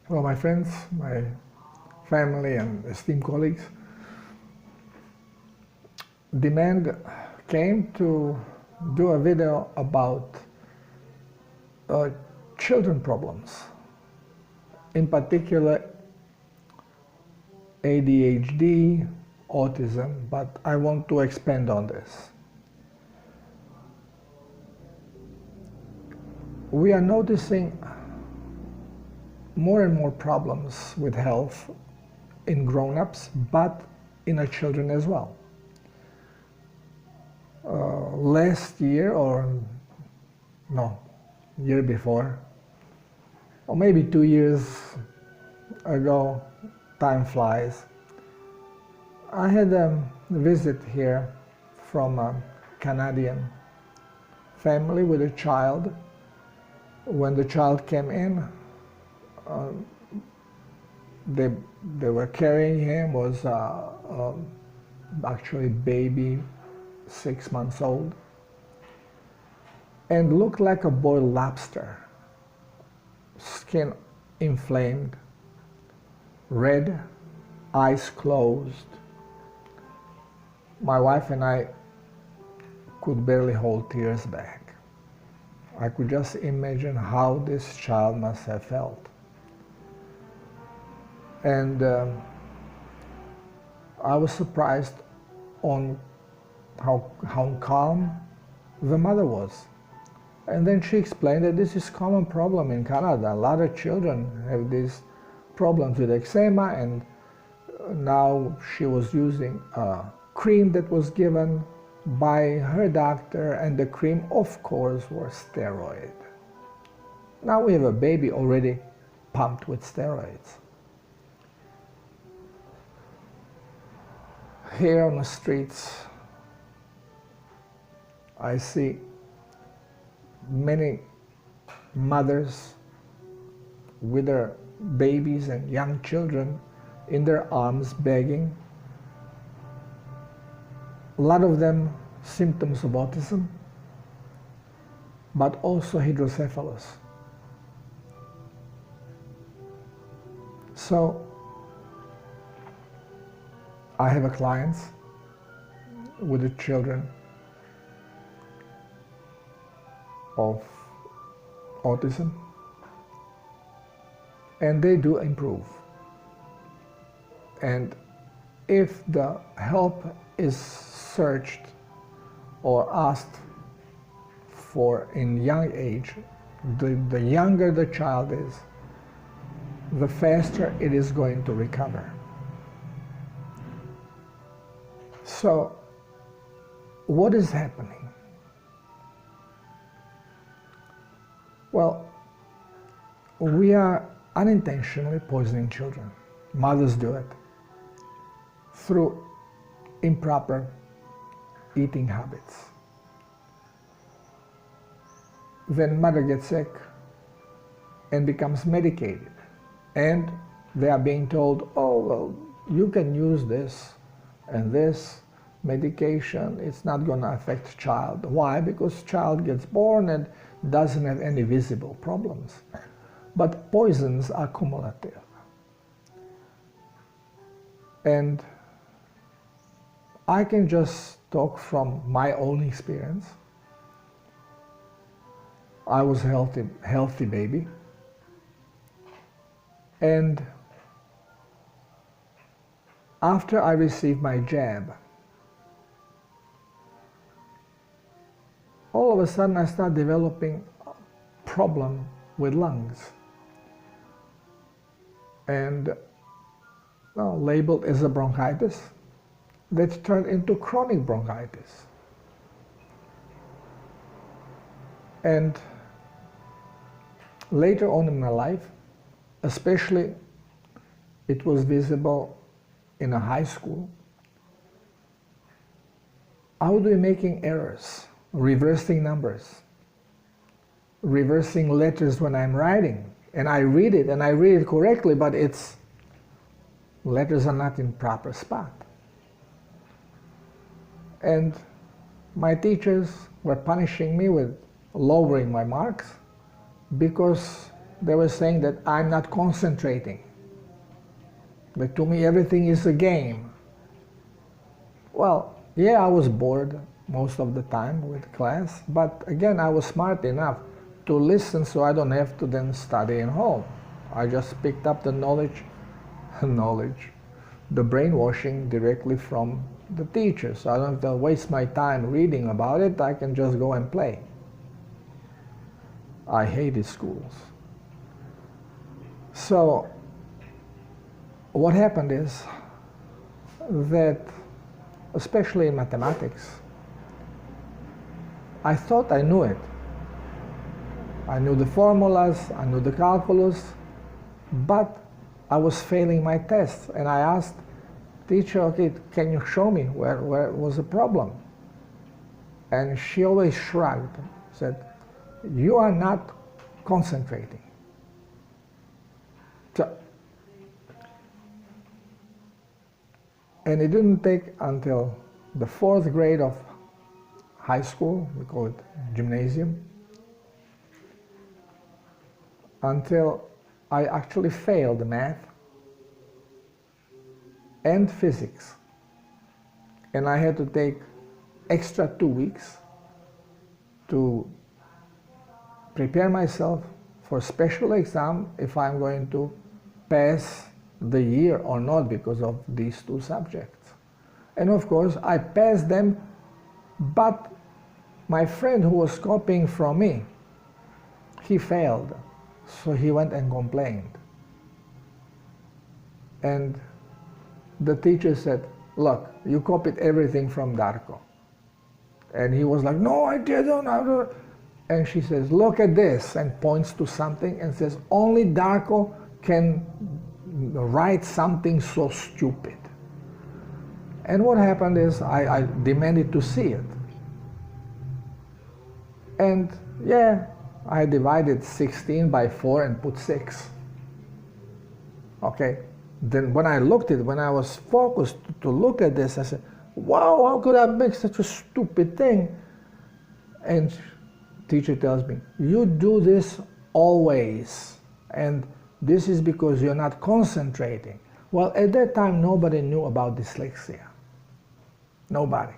Well, my friends, my family and esteemed colleagues, demand came to do a video about children problems, in particular ADHD, autism, but I want to expand on this. We are noticing more and more problems with health in grown-ups, but in our children as well. Last year, or no, year before, or maybe 2 years ago, time flies, I had a visit here from a Canadian family with a child. When the child came in, they were carrying him, was actually baby, 6 months old, and looked like a boiled lobster, skin inflamed, red, eyes closed. My wife and I could barely hold tears back. I could just imagine how this child must have felt. And I was surprised on how calm the mother was. And then she explained that this is a common problem in Canada. A lot of children have these problems with eczema, and now she was using a cream that was given by her doctor, and the cream, of course, was steroid. Now we have a baby already pumped with steroids. Here on the streets, I see many mothers with their babies and young children in their arms begging. A lot of them symptoms of autism, but also hydrocephalus. So I have a client with the children of autism, and they do improve. And if the help is searched or asked for in young age, the younger the child is, the faster it is going to recover. So, what is happening? Well, we are unintentionally poisoning children. Mothers do it through improper eating habits. When mother gets sick and becomes medicated, and they are being told, oh, well, you can use this and this medication, it's not going to affect child. Why? Because child gets born and doesn't have any visible problems. But poisons are cumulative. And I can just talk from my own experience. I was a healthy baby. And after I received my jab, all of a sudden I started developing a problem with lungs, and labeled as a bronchitis that turned into chronic bronchitis. And later on in my life, especially it was visible in a high school, I would be making errors, reversing numbers, reversing letters when I'm writing, and I read it correctly, but letters are not in proper spot. And my teachers were punishing me with lowering my marks because they were saying that I'm not concentrating. But to me, everything is a game. Well, yeah, I was bored most of the time with class, but again, I was smart enough to listen so I don't have to then study at home. I just picked up the knowledge, the brainwashing directly from the teacher. So I don't have to waste my time reading about it. I can just go and play. I hated schools. So what happened is that, especially in mathematics, I thought I knew it. I knew the formulas, I knew the calculus, but I was failing my tests. And I asked, teacher, okay, can you show me where was the problem? And she always shrugged, said, you are not concentrating. So, and it didn't take until the 4th grade of high school, we call it gymnasium, until I actually failed math and physics. And I had to take extra 2 weeks to prepare myself for a special exam if I'm going to pass the year or not because of these 2 subjects. And of course, I passed them, but my friend who was copying from me, he failed. So he went and complained. And the teacher said, look, you copied everything from Darko. And he was like, no, I didn't. And she says, look at this, and points to something and says, only Darko can write something so stupid. And what happened is I demanded to see it. And yeah, I divided 16 by 4 and put 6. Okay, then when I looked at it, when I was focused to look at this, I said, wow, how could I make such a stupid thing? And teacher tells me, you do this always, and this is because you're not concentrating. Well, at that time, nobody knew about dyslexia. Nobody.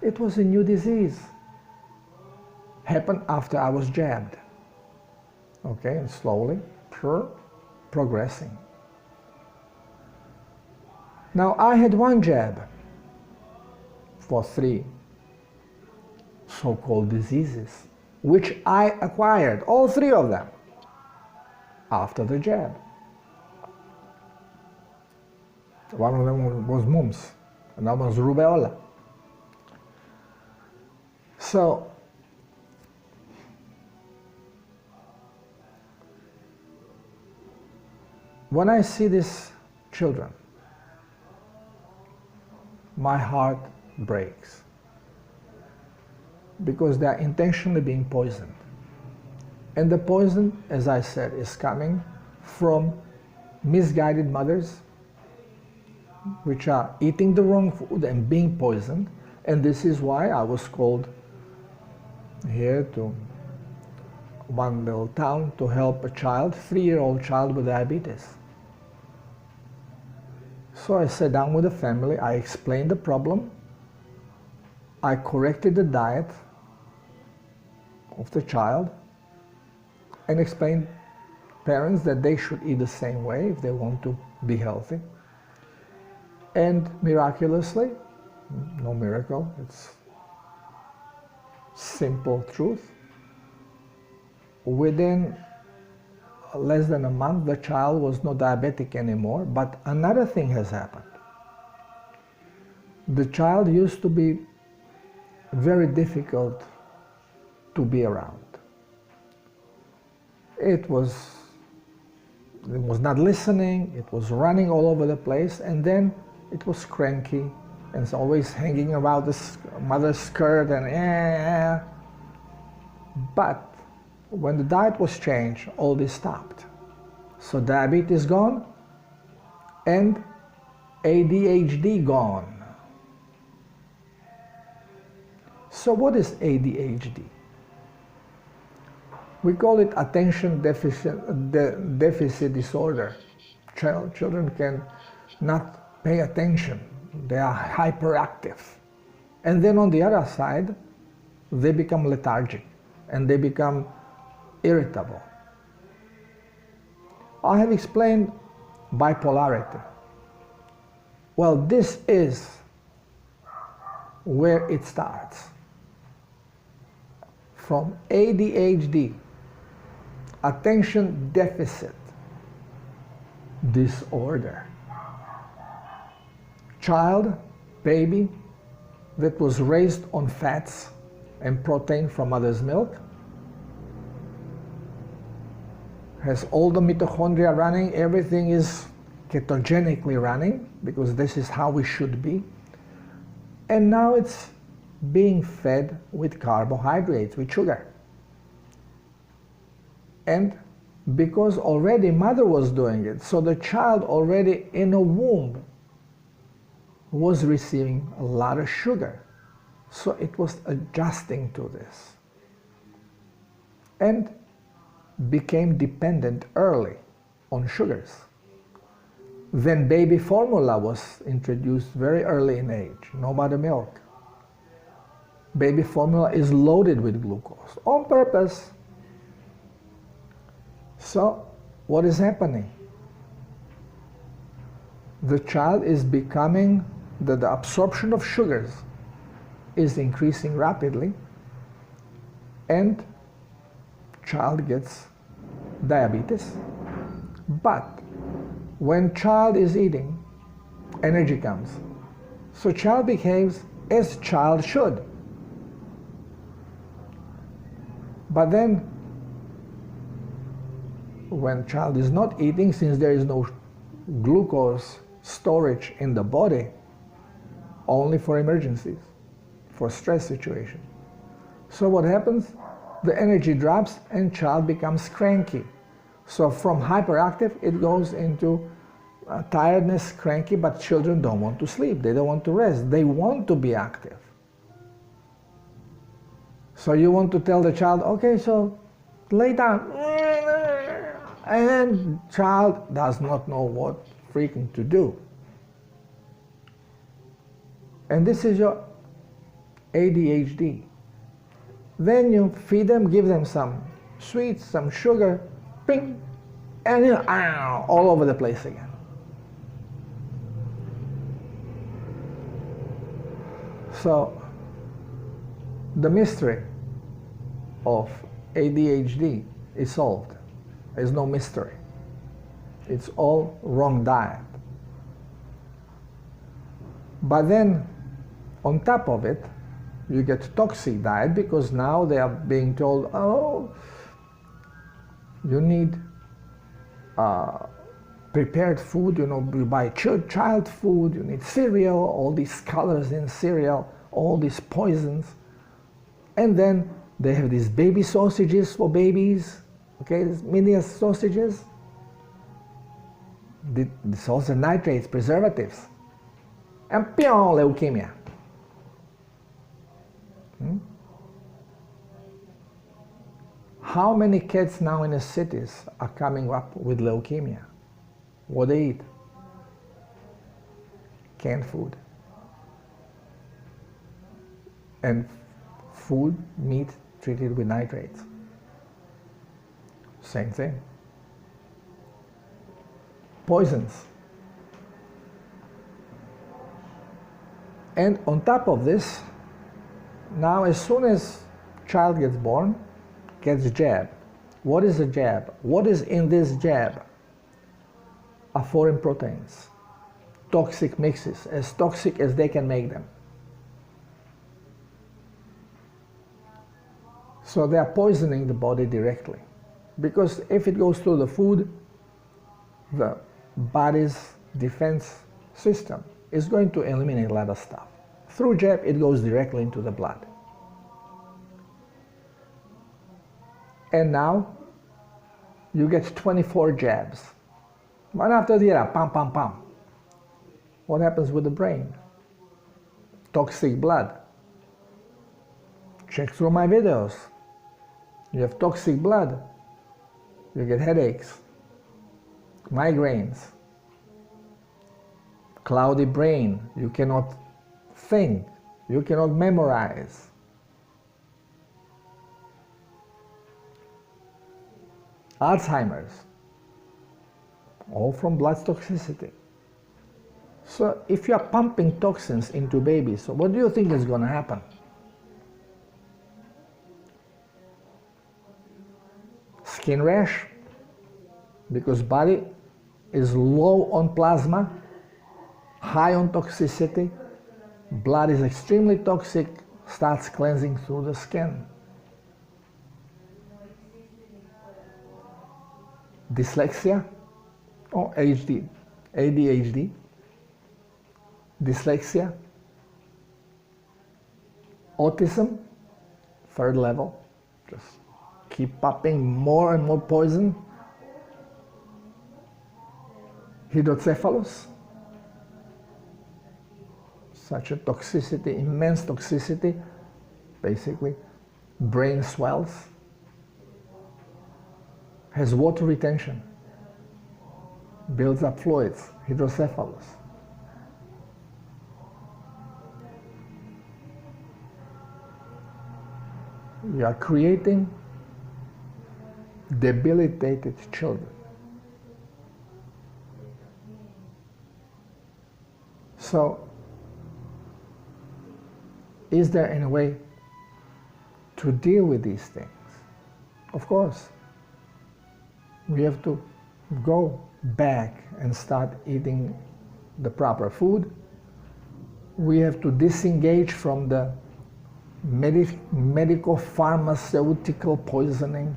It was a new disease. Happened after I was jabbed. Okay, and slowly, progressing. Now, I had 1 jab for 3 so-called diseases, which I acquired, all 3 of them, after the jab. One of them was mumps, another was rubella. So, when I see these children, my heart breaks because they are intentionally being poisoned. And the poison, as I said, is coming from misguided mothers, which are eating the wrong food and being poisoned. And this is why I was called here to one little town to help a child, 3-year-old child with diabetes. So I sat down with the family, I explained the problem, I corrected the diet of the child, and explained parents that they should eat the same way if they want to be healthy. And miraculously, no miracle, it's simple truth, within less than a month, the child was not diabetic anymore, but another thing has happened. The child used to be very difficult to be around. It was not listening, it was running all over the place, and then it was cranky, and it's always hanging around the mother's skirt and But when the diet was changed, all this stopped. So diabetes gone and ADHD gone. So what is ADHD? We call it attention deficit disorder. Children can not pay attention. They are hyperactive. And then on the other side, they become lethargic and they become irritable. I have explained bipolarity. Well, this is where it starts. From ADHD, attention deficit disorder. Child, baby, that was raised on fats and protein from mother's milk, has all the mitochondria running, everything is ketogenically running, because this is how we should be. And now it's being fed with carbohydrates, with sugar. And because already mother was doing it, so the child already in a womb was receiving a lot of sugar. So it was adjusting to this. And became dependent early on sugars. Then baby formula was introduced very early in age, no mother milk. Baby formula is loaded with glucose on purpose. So what is happening? The child is becoming, the absorption of sugars is increasing rapidly, and child gets diabetes. But when child is eating, energy comes. So child behaves as child should. But then when child is not eating, since there is no glucose storage in the body, only for emergencies, for stress situations. So what happens? The energy drops and child becomes cranky. So from hyperactive, it goes into tiredness, cranky, but children don't want to sleep. They don't want to rest. They want to be active. So you want to tell the child, okay, so lay down. And then child does not know what freaking to do. And this is your ADHD. Then you feed them, give them some sweets, some sugar, ping, and you all over the place again. So the mystery of ADHD is solved. There's no mystery. It's all wrong diet. But then, on top of it, you get toxic diet, because now they are being told, oh, you need prepared food, you buy child food, you need cereal, all these colors in cereal, all these poisons. And then they have these baby sausages for babies, okay, these mini sausages. This also nitrates, preservatives. And leukemia. How many kids now in the cities are coming up with leukemia? What they eat? Canned food. And food, meat treated with nitrates. Same thing. Poisons. And on top of this, now as soon as child gets born, gets jabbed. What is a jab? What is in this jab? Are foreign proteins. Toxic mixes, as toxic as they can make them. So they are poisoning the body directly. Because if it goes through the food, the body's defense system is going to eliminate a lot of stuff. Through jab, it goes directly into the blood. And now, you get 24 jabs. One after the other, pam, pam, pam. What happens with the brain? Toxic blood. Check through my videos. You have toxic blood, you get headaches, migraines, cloudy brain, you cannot think, you cannot memorize. Alzheimer's, all from blood toxicity. So if you are pumping toxins into babies, what do you think is going to happen? Skin rash, because body is low on plasma, high on toxicity, blood is extremely toxic, starts cleansing through the skin. Dyslexia or ADHD, dyslexia, autism, third level, just keep popping more and more poison. Hydrocephalus, such a toxicity, immense toxicity, basically brain swells, has water retention, builds up fluids, hydrocephalus. We are creating debilitated children. So, is there any way to deal with these things? Of course. We have to go back and start eating the proper food. We have to disengage from the medical pharmaceutical poisoning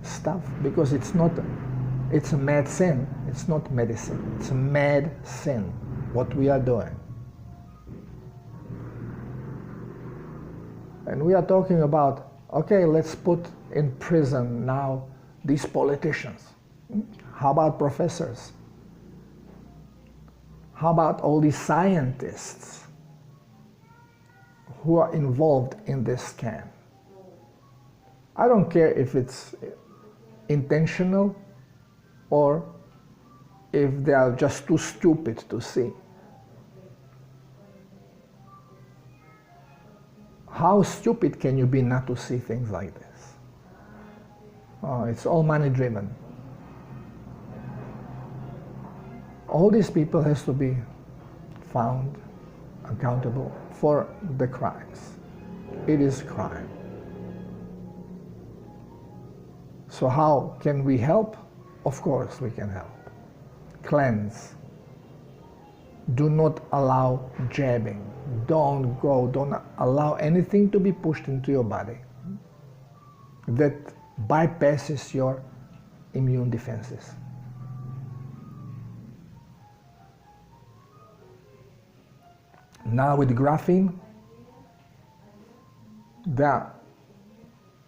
stuff, because it's a mad sin. It's not medicine. It's a mad sin, what we are doing. And we are talking about, okay, let's put in prison now these politicians. How about professors? How about all these scientists who are involved in this scam? I don't care if it's intentional or if they are just too stupid to see. How stupid can you be not to see things like this? Oh, it's all money driven. All these people has to be found accountable for the crimes. It is crime. So how can we help? Of course we can help. Cleanse. Do not allow jabbing. Don't allow anything to be pushed into your body that bypasses your immune defenses. Now with graphene, they are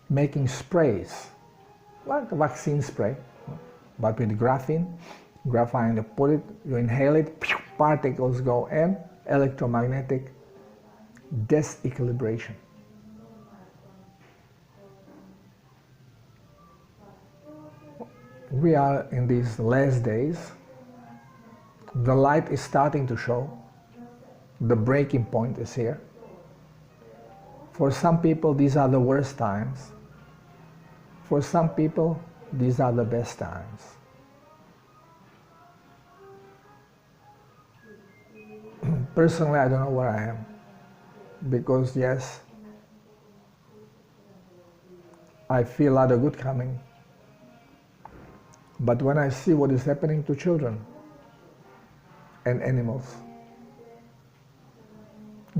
making sprays, like a vaccine spray, but with graphene, you put it, you inhale it, particles go in, electromagnetic disequilibration. We are in these last days. The light is starting to show. The breaking point is here. For some people, these are the worst times. For some people, these are the best times. Personally, I don't know where I am. Because yes, I feel a lot of good coming. But when I see what is happening to children and animals,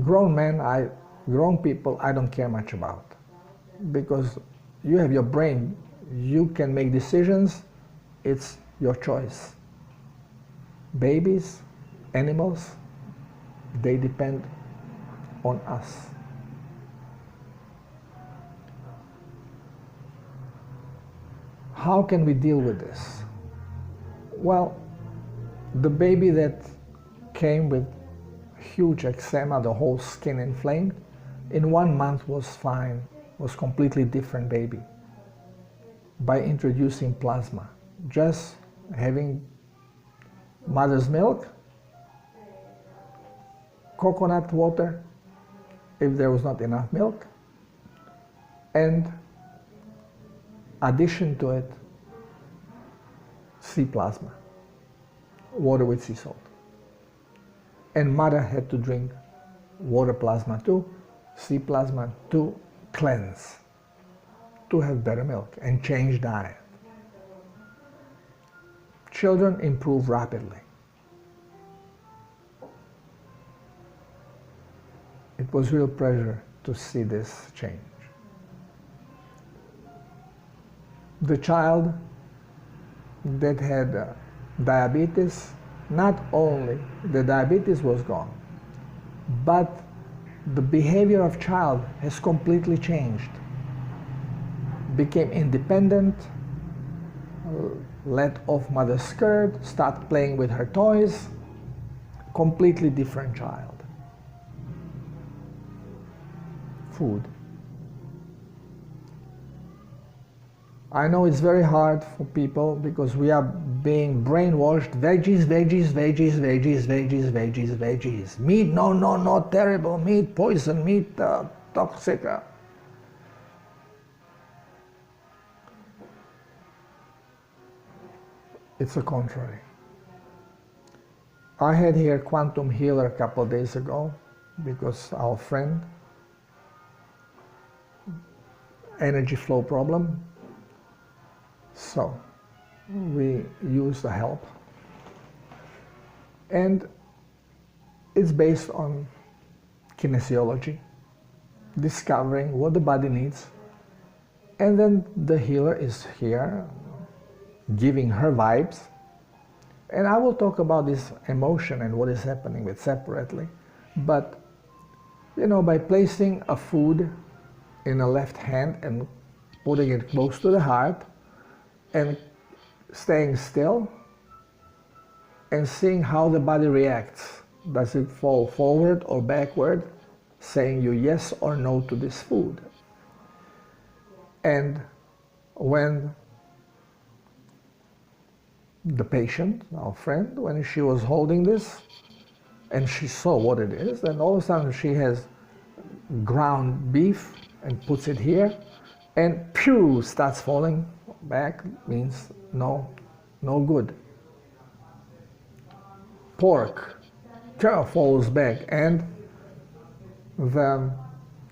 grown people, I don't care much about. Because you have your brain, you can make decisions, it's your choice. Babies, animals, they depend on us. How can we deal with this? Well, the baby that came with huge eczema, the whole skin inflamed, in 1 month was fine, was completely different baby. by introducing plasma. Just having mother's milk, coconut water, if there was not enough milk, and addition to it, sea plasma, water with sea salt. And mother had to drink water plasma too, sea plasma to cleanse, to have better milk and change diet. Children improve rapidly. It was real pleasure to see this change. The child that had diabetes, not only the diabetes was gone, but the behavior of child has completely changed. Became independent, let off mother's skirt, start playing with her toys, completely different child. Food. I know it's very hard for people because we are being brainwashed. Veggies, veggies, veggies, veggies, veggies, veggies, veggies. Meat, no, no, no, terrible. Meat, poison, meat, toxic. It's the contrary. I had here quantum healer a couple of days ago because our friend, energy flow problem. So we use the help, and it's based on kinesiology, discovering what the body needs, and then the healer is here giving her vibes, and I will talk about this emotion and what is happening with separately. But you know, by placing a food in the left hand and putting it close to the heart and staying still and seeing how the body reacts. Does it fall forward or backward, saying you yes or no to this food? And when the patient, our friend, when she was holding this and she saw what it is, and all of a sudden she has ground beef and puts it here, and pew, starts falling back, means no, no good. Pork falls back, and the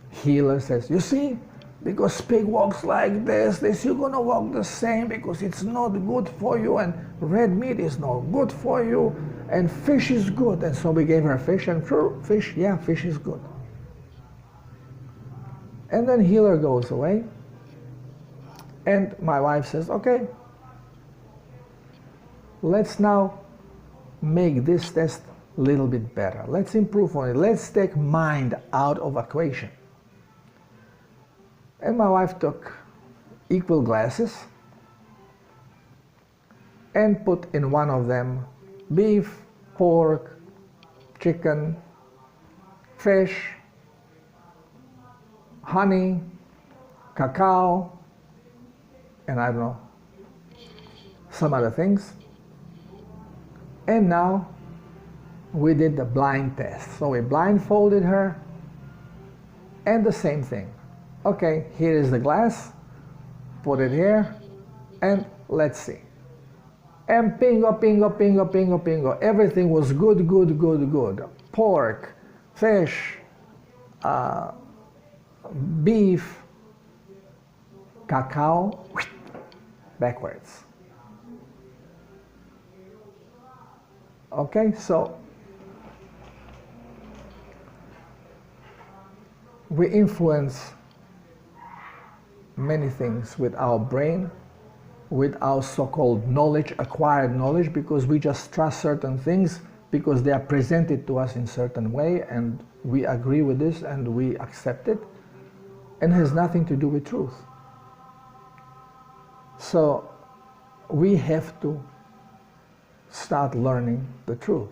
healer says, you see, because pig walks like this, you're gonna walk the same because it's not good for you, and red meat is not good for you, and fish is good. And so we gave her fish, and fish, yeah, fish is good. And then healer goes away, and my wife says, okay, let's now make this test a little bit better. Let's improve on it. Let's take mind out of equation. And my wife took equal glasses and put in one of them beef, pork, chicken, fish, honey, cacao, and I don't know, some other things. And now we did the blind test. So we blindfolded her, and the same thing. Okay, here is the glass, put it here, and let's see. And pingo, pingo, pingo, pingo, pingo. Everything was good, good, good, good. Pork, fish, beef, cacao, backwards. Okay, so we influence many things with our brain, with our so-called knowledge, acquired knowledge, because we just trust certain things because they are presented to us in certain way, and we agree with this and we accept it, and has nothing to do with truth. So we have to start learning the truth.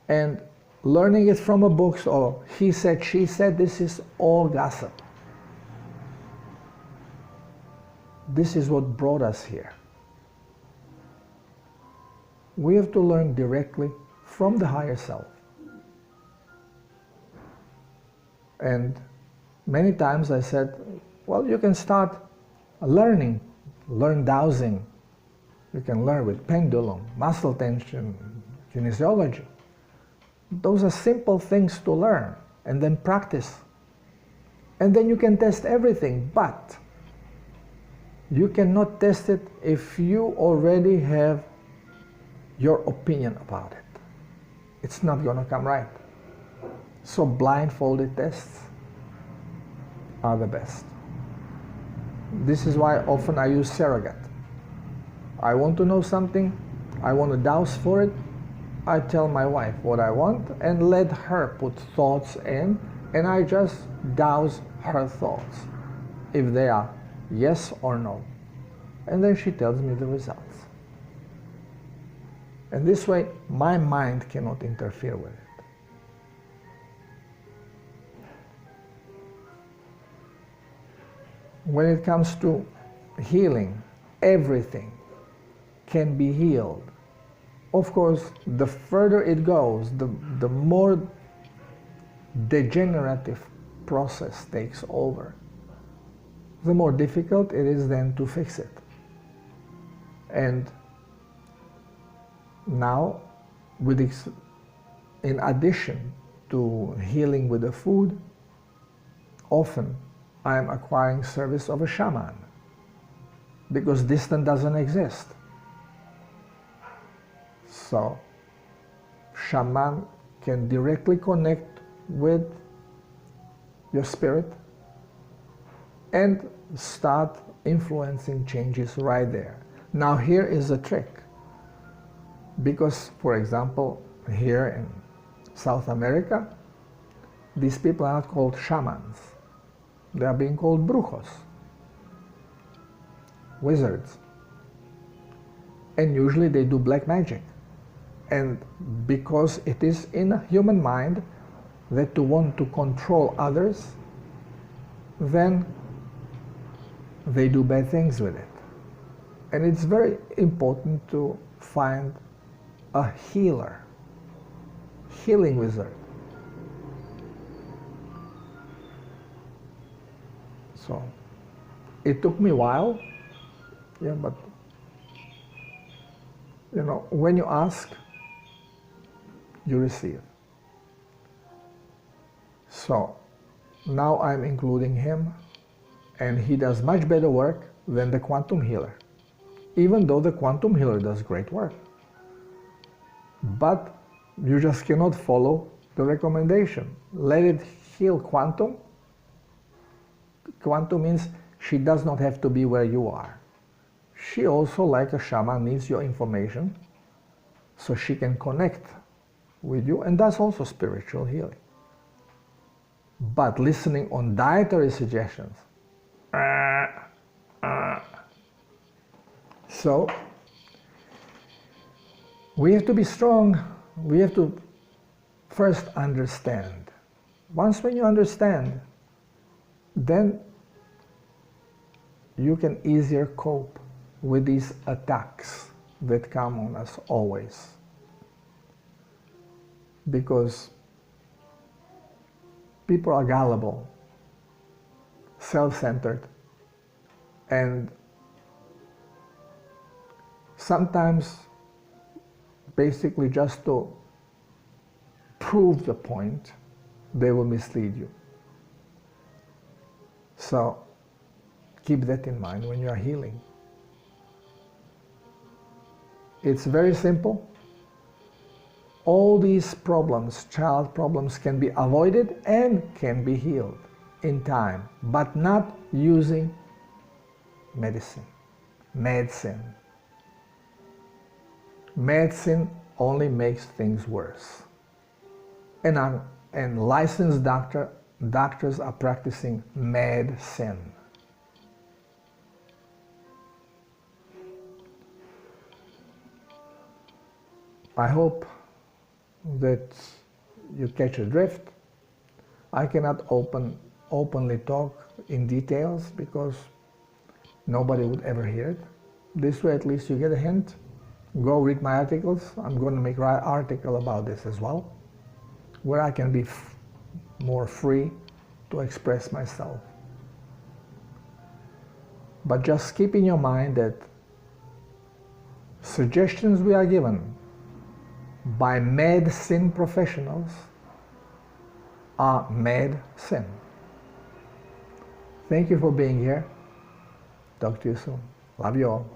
And learning it from a book, or he said, she said, this is all gossip. this is what brought us here. We have to learn directly from the higher self. And many times I said, well, you can start learn dowsing. You can learn with pendulum, muscle tension, kinesiology. Those are simple things to learn and then practice. And then you can test everything, but you cannot test it if you already have your opinion about it. It's not going to come right. So blindfolded tests are the best. This is why often I use surrogate. I want to know something, I want to douse for it, I tell my wife what I want and let her put thoughts in, and I just douse her thoughts, if they are yes or no. And then she tells me the results. And this way, my mind cannot interfere with it. When it comes to healing, everything can be healed. Of course, the further it goes, the more degenerative process takes over, the more difficult it is then to fix it. And now, in addition to healing with the food, often I am acquiring service of a shaman, because distance doesn't exist. So, shaman can directly connect with your spirit and start influencing changes right there. Now here is the trick. Because, for example, here in South America, these people are not called shamans. They are being called brujos, wizards. And usually they do black magic. And because it is in a human mind that to want to control others, then they do bad things with it. And it's very important to find a healer, healing wizard. So it took me a while, yeah, but you know, when you ask, you receive. So now I'm including him, and he does much better work than the quantum healer, even though the quantum healer does great work. But you just cannot follow the recommendation. Let it heal quantum. Quantum means she does not have to be where you are. She also, like a shaman, needs your information so she can connect with you, and that's also spiritual healing. But listening on dietary suggestions, so we have to be strong. We have to first understand. Once when you understand, then you can easier cope with these attacks that come on us always. Because people are gullible, self-centered, and sometimes basically just to prove the point, they will mislead you. So keep that in mind when you are healing. It's very simple. All these problems, child problems, can be avoided and can be healed in time, but not using medicine. Medicine only makes things worse. And licensed doctors are practicing medicine. I hope that you catch a drift. I cannot openly talk in details because nobody would ever hear it. This way at least you get a hint. Go read my articles. I'm going to make an article about this as well, where I can be more free to express myself. But just keep in your mind that suggestions we are given by medicine professionals are medicine. Thank you for being here. Talk to you soon. Love you all.